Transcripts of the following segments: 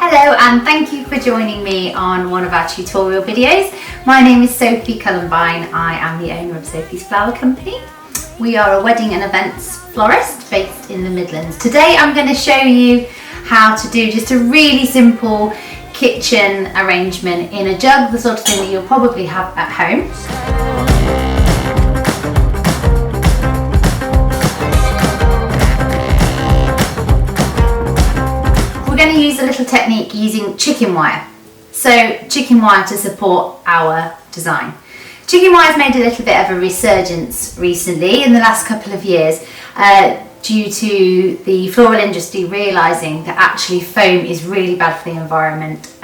Hello and thank you for joining me on one of our tutorial videos. My name is Sophie Columbine. I am the owner of Sophie's Flower Company. We are a wedding and events florist based in the Midlands. Today I'm going to show you how to do just a really simple kitchen arrangement in a jug, the sort of thing that you'll probably have at home. We're going to use a little technique using chicken wire. So chicken wire to support our design. Chicken wire has made a little bit of a resurgence recently in the last couple of years due to the floral industry realising that actually foam is really bad for the environment,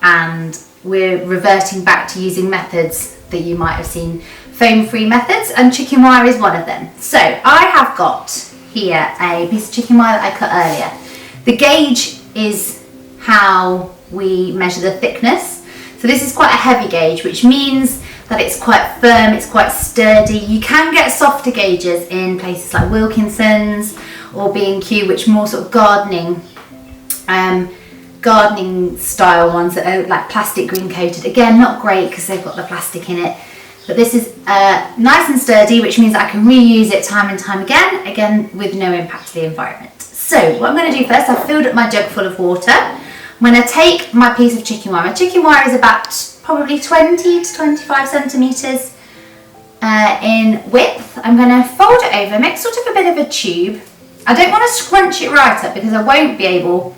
and we're reverting back to using methods that you might have seen, foam-free methods, and chicken wire is one of them. So I have got here a piece of chicken wire that I cut earlier. The gauge is how we measure the thickness. So this is quite a heavy gauge, which means that it's quite firm, it's quite sturdy. You can get softer gauges in places like Wilkinson's or B&Q, which are more sort of gardening style ones that are like plastic green coated. Again, not great because they've got the plastic in it. But this is nice and sturdy, which means I can reuse it time and time again with no impact to the environment. So what I'm going to do first, I've filled up my jug full of water. I'm going to take my piece of chicken wire. My chicken wire is about probably 20 to 25 centimetres in width. I'm going to fold it over, make sort of a bit of a tube. I don't want to scrunch it right up because I won't be able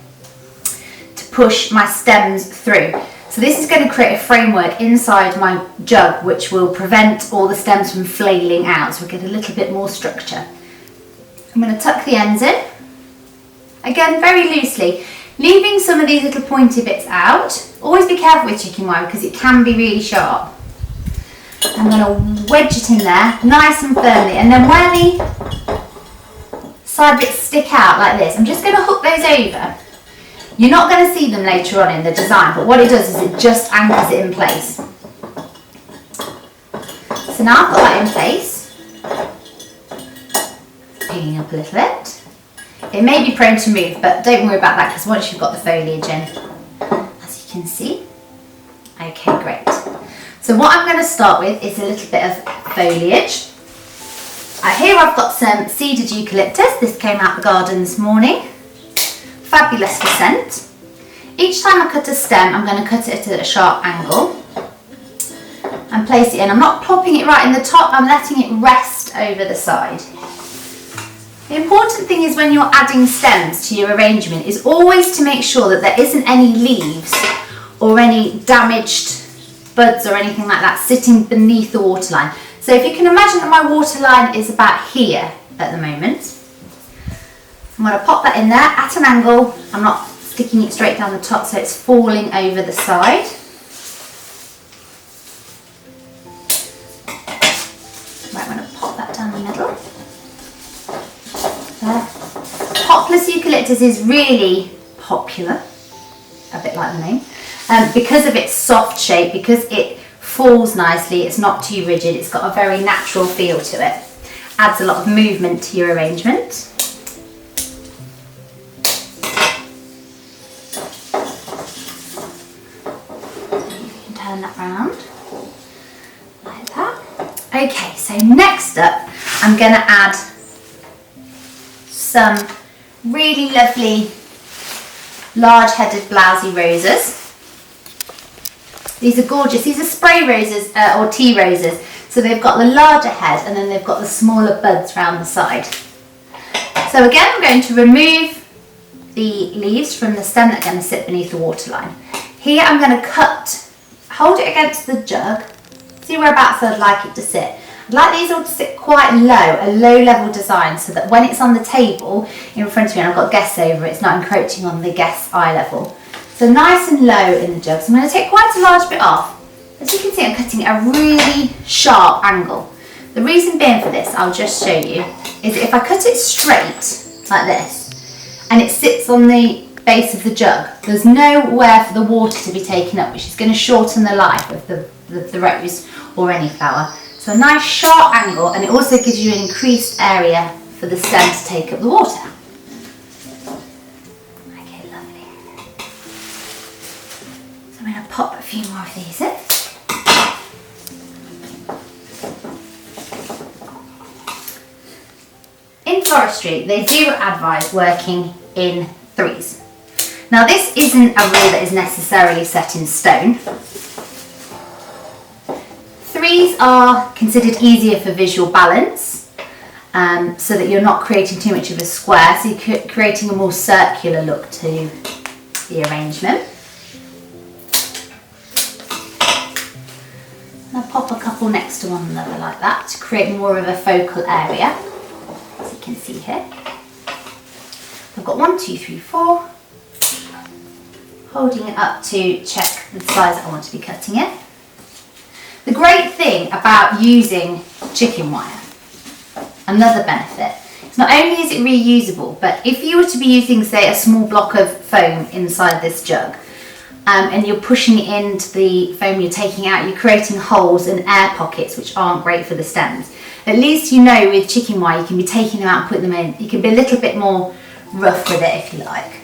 to push my stems through. So this is going to create a framework inside my jug which will prevent all the stems from flailing out, so we'll get a little bit more structure. I'm going to tuck the ends in. Again, very loosely, leaving some of these little pointy bits out. Always be careful with chicken wire because it can be really sharp. I'm going to wedge it in there nice and firmly, and then where the side bits stick out like this, I'm just going to hook those over. You're not going to see them later on in the design, but what it does is it just anchors it in place. So now I've got that in place, picking up a little bit. It may be prone to move, but don't worry about that because once you've got the foliage in, as you can see. Okay, great. So what I'm going to start with is a little bit of foliage. Here I've got some seeded eucalyptus. This came out the garden this morning. Fabulous for scent. Each time I cut a stem, I'm going to cut it at a sharp angle and place it in. I'm not plopping it right in the top, I'm letting it rest over the side. The important thing is when you're adding stems to your arrangement is always to make sure that there isn't any leaves or any damaged buds or anything like that sitting beneath the waterline. So if you can imagine that my waterline is about here at the moment, I'm going to pop that in there at an angle. I'm not sticking it straight down the top so it's falling over the side. Right, I'm going to pop that down the middle. Poplars eucalyptus is really popular, a bit like the name, because of its soft shape, because it falls nicely, it's not too rigid, it's got a very natural feel to it. Adds a lot of movement to your arrangement. You can turn that round like that. Okay, so next up I'm going to add some really lovely large-headed blousy roses. These are gorgeous. These are spray roses or tea roses. So they've got the larger head and then they've got the smaller buds around the side. So again, I'm going to remove the leaves from the stem that are going to sit beneath the waterline. Here I'm going to hold it against the jug, see whereabouts I'd like it to sit. I'd like these all to sit quite low, a low level design, so that when it's on the table in front of me and I've got guests over, it's not encroaching on the guest's eye level. So nice and low in the jug. So I'm going to take quite a large bit off. As you can see, I'm cutting at a really sharp angle. The reason being for this, I'll just show you, is that if I cut it straight like this and it sits on the base of the jug, there's nowhere for the water to be taken up, which is going to shorten the life of the rose or any flower. So a nice sharp angle, and it also gives you an increased area for the stem to take up the water. Okay, lovely. I'm going to pop a few more of these in. In forestry, they do advise working in threes. Now this isn't a rule that is necessarily set in stone. Threes are considered easier for visual balance, so that you're not creating too much of a square, so you're creating a more circular look to the arrangement. And I'll pop a couple next to one another like that to create more of a focal area, as you can see here. I've got 1, 2, 3, 4. Holding it up to check the size that I want to be cutting it. The great thing about using chicken wire, another benefit, is not only is it reusable, but if you were to be using, say, a small block of foam inside this jug, and you're pushing it into the foam you're taking out, you're creating holes and air pockets which aren't great for the stems. At least you know with chicken wire you can be taking them out and putting them in. You can be a little bit more rough with it if you like.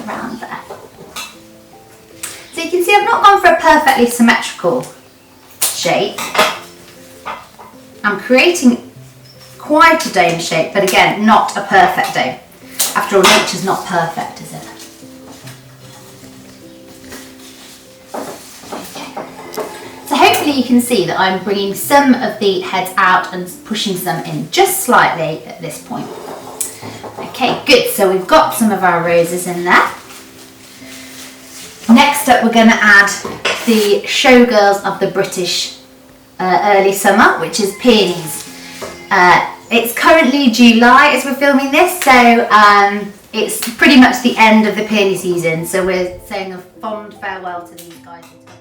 Around there. So you can see I've not gone for a perfectly symmetrical shape. I'm creating quite a dome shape, but again, not a perfect dome. After all, nature's not perfect, is it? Okay. So hopefully you can see that I'm bringing some of the heads out and pushing some in just slightly at this point. Okay, good. So we've got some of our roses in there. Next up, we're going to add the showgirls of the British early summer, which is peonies. It's currently July as we're filming this, so it's pretty much the end of the peony season. So we're saying a fond farewell to these guys until